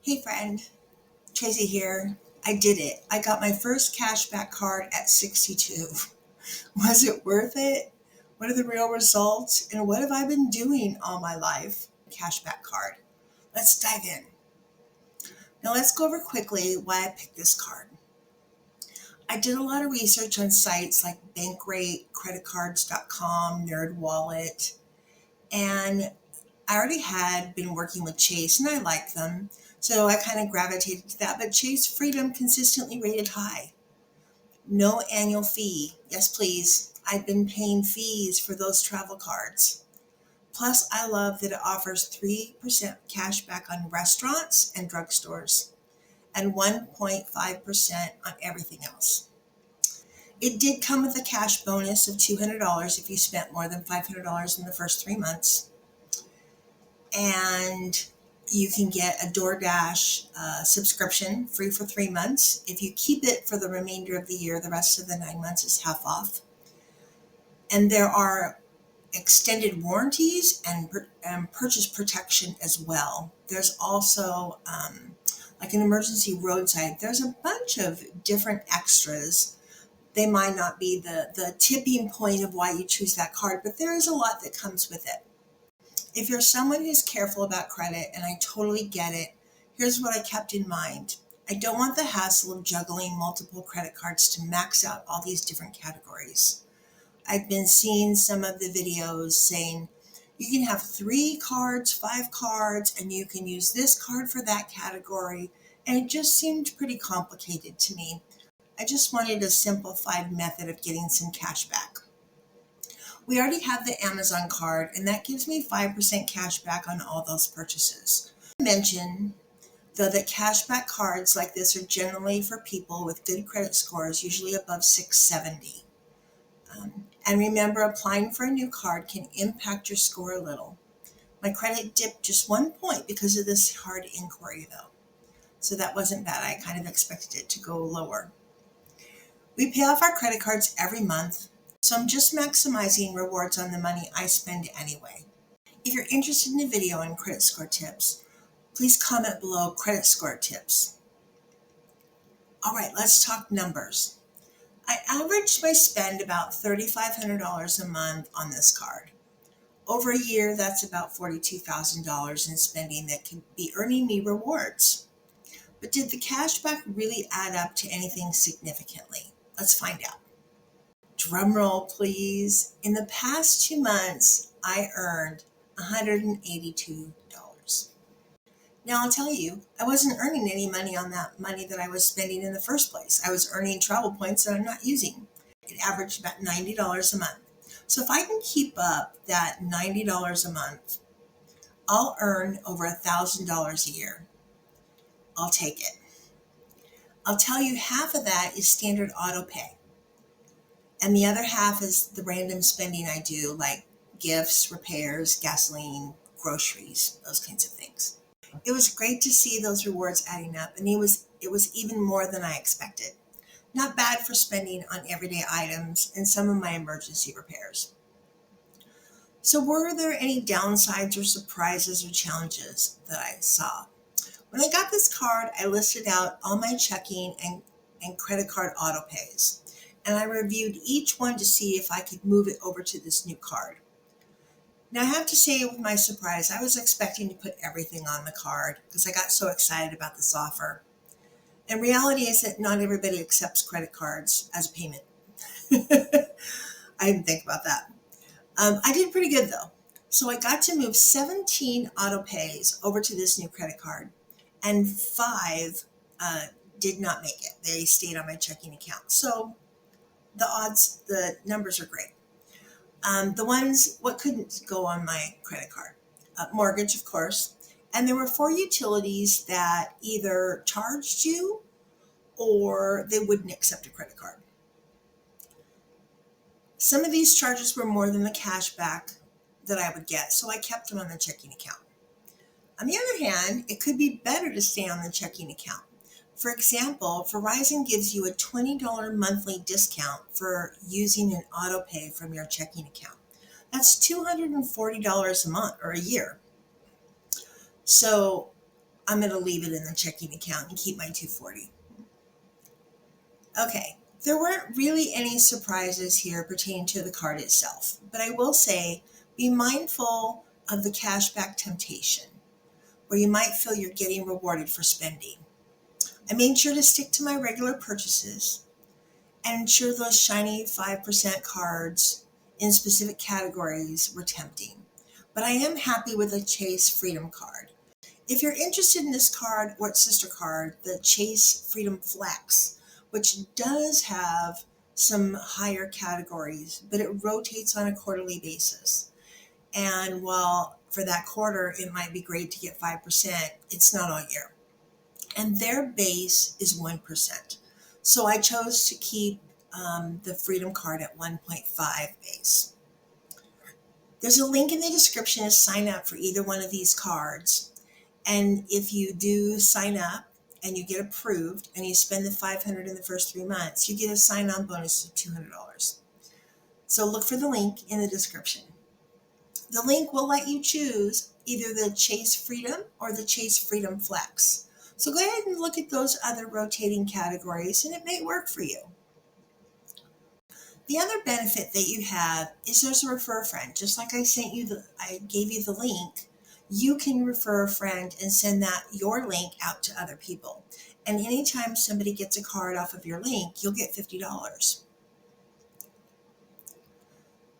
Hey friend, Tracy here. I did it. I got my first cashback card at 62. Was it worth it? What are the real results? And what have I been doing all my life? Cashback card. Let's dive in. Now let's go over quickly why I picked this card. I did a lot of research on sites like Bankrate, creditcards.com, NerdWallet, and I already had been working with Chase and I liked them, so I kind of gravitated to that. But Chase Freedom consistently rated high. No annual fee. Yes, please. I've been paying fees for those travel cards. Plus, I love that it offers 3% cash back on restaurants and drugstores and 1.5% on everything else. It did come with a cash bonus of $200 if you spent more than $500 in the first 3 months. And you can get a DoorDash subscription free for 3 months. If you keep it for the remainder of the year, the rest of the 9 months is half off. And there are extended warranties and purchase protection as well. There's also like an emergency roadside. There's a bunch of different extras. They might not be the tipping point of why you choose that card, but there is a lot that comes with it. If you're someone who's careful about credit, and I totally get it, here's what I kept in mind. I don't want the hassle of juggling multiple credit cards to max out all these different categories. I've been seeing some of the videos saying you can have 3 cards, 5 cards, and you can use this card for that category. And it just seemed pretty complicated to me. I just wanted a simplified method of getting some cash back. We already have the Amazon card, and that gives me 5% cash back on all those purchases. I mention, though, that cashback cards like this are generally for people with good credit scores, usually above 670. And remember, applying for a new card can impact your score a little. My credit dipped just 1 point because of this hard inquiry, though. So that wasn't bad. I kind of expected it to go lower. We pay off our credit cards every month, so I'm just maximizing rewards on the money I spend anyway. If you're interested in a video on credit score tips, please comment below credit score tips. All right, let's talk numbers. I averaged my spend about $3,500 a month on this card. Over a year, that's about $42,000 in spending that could be earning me rewards. But did the cashback really add up to anything significantly? Let's find out. Drum roll, please. In the past 2 months, I earned $182. Now, I'll tell you, I wasn't earning any money on that money that I was spending in the first place. I was earning travel points that I'm not using. It averaged about $90 a month. So if I can keep up that $90 a month, I'll earn over $1,000 a year. I'll take it. I'll tell you, half of that is standard auto pay. And the other half is the random spending I do, like gifts, repairs, gasoline, groceries, those kinds of things. It was great to see those rewards adding up, and it was even more than I expected. Not bad for spending on everyday items and some of my emergency repairs. So were there any downsides or surprises or challenges that I saw? When I got this card, I listed out all my checking and credit card auto pays, and I reviewed each one to see if I could move it over to this new card. Now, I have to say, with my surprise, I was expecting to put everything on the card because I got so excited about this offer. And reality is that not everybody accepts credit cards as a payment. I didn't think about that. I did pretty good, though. So I got to move 17 auto pays over to this new credit card, and 5 did not make it. They stayed on my checking account. So the numbers are great. What couldn't go on my credit card? Mortgage, of course. And there were 4 utilities that either charged you or they wouldn't accept a credit card. Some of these charges were more than the cash back that I would get, so I kept them on the checking account. On the other hand, it could be better to stay on the checking account. For example, Verizon gives you a $20 monthly discount for using an auto pay from your checking account. That's $240 a month or a year. So I'm going to leave it in the checking account and keep my $240. Okay, there weren't really any surprises here pertaining to the card itself, but I will say be mindful of the cashback temptation, where you might feel you're getting rewarded for spending. I made sure to stick to my regular purchases and ensure those shiny 5% cards in specific categories were tempting. But I am happy with the Chase Freedom card. If you're interested in this card or its sister card, the Chase Freedom Flex, which does have some higher categories, but it rotates on a quarterly basis. And while for that quarter, it might be great to get 5%, it's not all year. And their base is 1%. So I chose to keep the Freedom card at 1.5 base. There's a link in the description to sign up for either one of these cards. And if you do sign up and you get approved and you spend the $500 in the first 3 months, you get a sign-on bonus of $200. So look for the link in the description. The link will let you choose either the Chase Freedom or the Chase Freedom Flex. So go ahead and look at those other rotating categories and it may work for you. The other benefit that you have is there's a refer a friend. Just like I gave you the link, you can refer a friend and send your link out to other people. And anytime somebody gets a card off of your link, you'll get $50.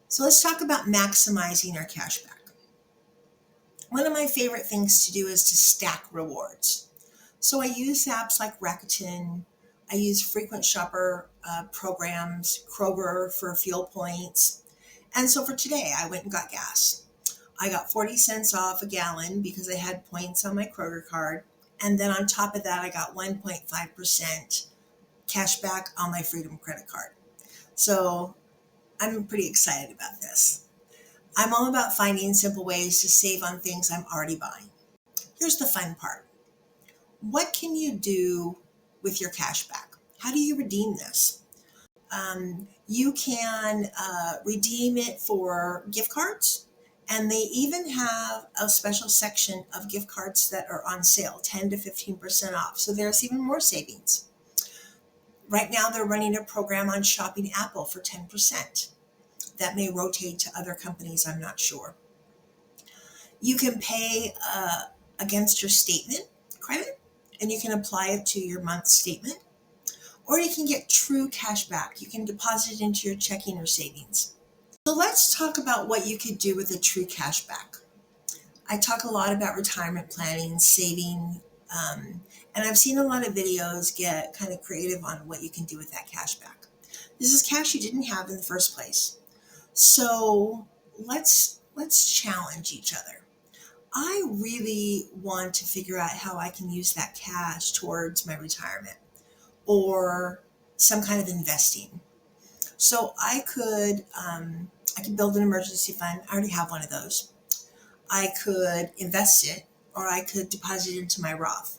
So let's talk about maximizing our cashback. One of my favorite things to do is to stack rewards. So I use apps like Rakuten. I use frequent shopper programs, Kroger for fuel points. And so for today, I went and got gas. I got 40 cents off a gallon because I had points on my Kroger card. And then on top of that, I got 1.5% cash back on my Freedom credit card. So I'm pretty excited about this. I'm all about finding simple ways to save on things I'm already buying. Here's the fun part. What can you do with your cash back? How do you redeem this? You can redeem it for gift cards, and they even have a special section of gift cards that are on sale, 10 to 15% off. So there's even more savings. Right now, they're running a program on shopping Apple for 10%. That may rotate to other companies, I'm not sure. You can pay against your statement credit, and you can apply it to your month statement. Or you can get true cash back. You can deposit it into your checking or savings. So let's talk about what you could do with a true cash back. I talk a lot about retirement planning, saving, and I've seen a lot of videos get kind of creative on what you can do with that cash back. This is cash you didn't have in the first place. So let's challenge each other. I really want to figure out how I can use that cash towards my retirement or some kind of investing. So I could build an emergency fund. I already have one of those. I could invest it, or I could deposit it into my Roth.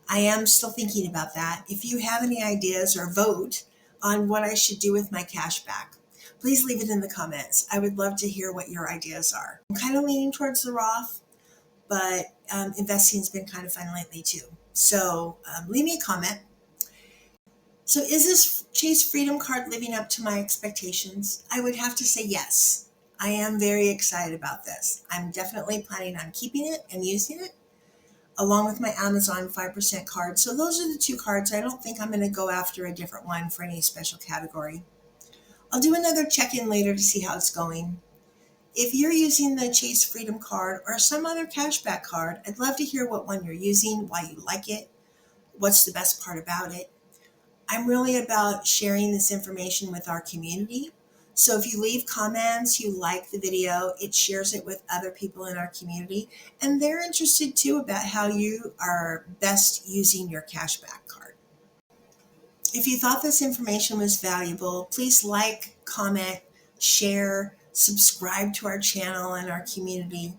I am still thinking about that. If you have any ideas or vote on what I should do with my cash back, please leave it in the comments. I would love to hear what your ideas are. I'm kind of leaning towards the Roth, but investing has been kind of fun lately too. So leave me a comment. So is this Chase Freedom card living up to my expectations? I would have to say yes. I am very excited about this. I'm definitely planning on keeping it and using it along with my Amazon 5% card. So those are the two cards. I don't think I'm going to go after a different one for any special category. I'll do another check-in later to see how it's going. If you're using the Chase Freedom card or some other cashback card, I'd love to hear what one you're using, why you like it, what's the best part about it. I'm really about sharing this information with our community. So if you leave comments, you like the video, it shares it with other people in our community, and they're interested too about how you are best using your cashback card. If you thought this information was valuable, please like, comment, share, subscribe to our channel and our community.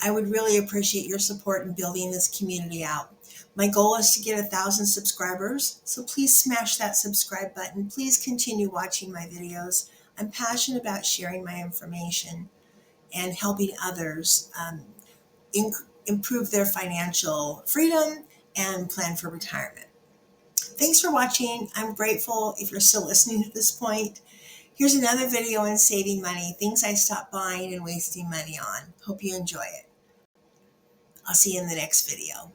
I would really appreciate your support in building this community out. My goal is to get 1,000 subscribers, so please smash that subscribe button. Please continue watching my videos. I'm passionate about sharing my information and helping others improve their financial freedom and plan for retirement. Thanks for watching. I'm grateful if you're still listening at this point. Here's another video on saving money, things I stopped buying and wasting money on. Hope you enjoy it. I'll see you in the next video.